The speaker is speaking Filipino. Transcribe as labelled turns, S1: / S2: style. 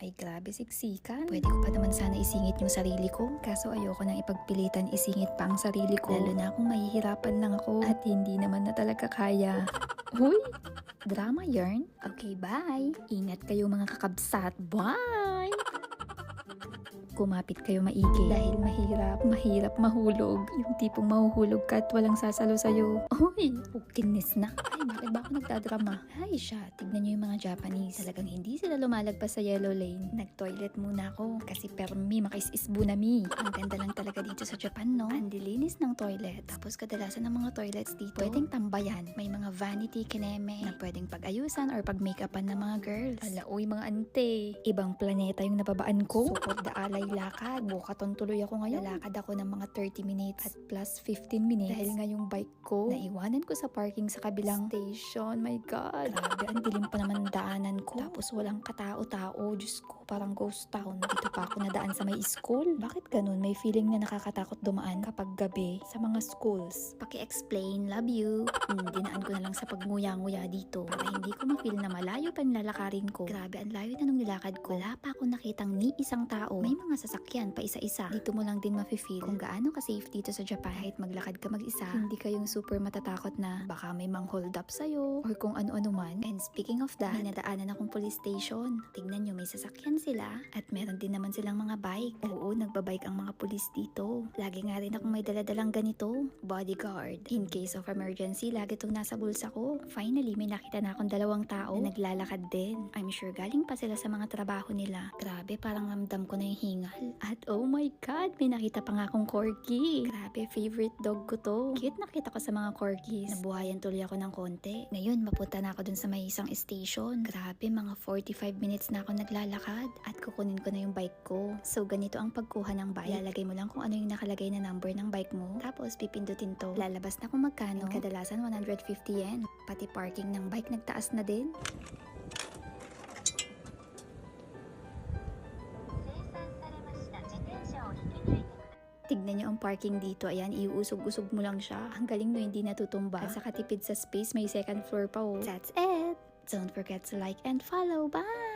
S1: Ay grabe siksikan. Pwede ko pa naman sana isingit yung sarili ko. Kaso ayoko nang ipagpilitan isingit pa ang sarili ko. Lalo na kung mahihirapan lang ako at hindi naman na talaga kaya. Huy! Drama yarn? Okay, bye! Ingat kayo mga kakabsat. Bye! Kumapit kayo maigi dahil mahirap mahulog. Yung tipong mahuhulog ka at walang sasalo sa'yo. Uy, pukinis na. Ay, bakit ba ako nagdadrama? Ay siya, tignan nyo yung mga Japanese. Talagang hindi sila lumalagpas sa yellow lane. Nag-toilet muna ako kasi permi makis-isbu na mi. Ang ganda lang talaga dito sa Japan, no? Ang dilinis ng toilet. Tapos kadalasan ng mga toilets dito, pwedeng tambayan. May mga vanity kineme na pwedeng pag-ayusan or pag-makeupan ng mga girls. Ala, uy mga ante. Ibang planeta yung nababaan ko. Support the alay lakad. Bukaton tuloy ako ngayon. Lalakad ako ng mga 30 minutes at plus 15 minutes. Dahil nga yung bike ko, naiwanan ko sa parking sa kabilang station. My God. Grabe, ang dilim pa naman daanan ko. Tapos walang katao-tao. Diyos ko, parang ghost town. Dito pa ako nadaan sa may school. Bakit ganun? May feeling na nakakatakot dumaan kapag gabi sa mga schools. Paki-explain, love you. Dinaan ko na lang sa pagnguya-nguya dito para hindi ko ma-feel na malayo pa yung lalakarin ko. Grabe, ang layo na nung nilakad ko. Wala pa ako nakitang ni isang tao. May mga sasakyan pa isa-isa. Dito mo lang din mafe-feel kung gaano ka-safe dito sa Japan. Kahit maglakad ka mag-isa, hindi kayong super matatakot na baka may mang-hold up sa'yo or kung ano-ano man. And speaking of that, may nadaanan akong police station. Tignan nyo, may sasakyan sila at meron din naman silang mga bike. Oo, nagbabike ang mga police dito. Lagi nga rin akong may daladalang ganito, bodyguard. In case of emergency, lagi itong nasa bulsa ko. Finally, may nakita na akong dalawang tao na naglalakad din. I'm sure galing pa sila sa mga trabaho nila. Grabe, parang ramdam ko na yung hingal. At oh my God, may nakita pa nga akong corgi. Grabe, favorite dog ko to. Cute nakita ko sa mga corgis. Nabuhayan tuloy ako ng konti. Ngayon, mapunta na ako dun sa may isang station. Grabe, mga 45 minutes na ako naglalakad. At kukunin ko na yung bike ko. So, ganito ang pagkuha ng bike. Lalagay mo lang kung ano yung nakalagay na number ng bike mo. Tapos, pipindutin to. Lalabas na kung magkano. Kadalasan, 150 yen. Pati parking ng bike nagtaas na din. Tignan nyo ang parking dito. Ayan, iuusog-usog mo lang siya. Ang galing no, hindi natutumba. At sa katipid sa space, may second floor pa oh. That's it! Don't forget to like and follow. Bye!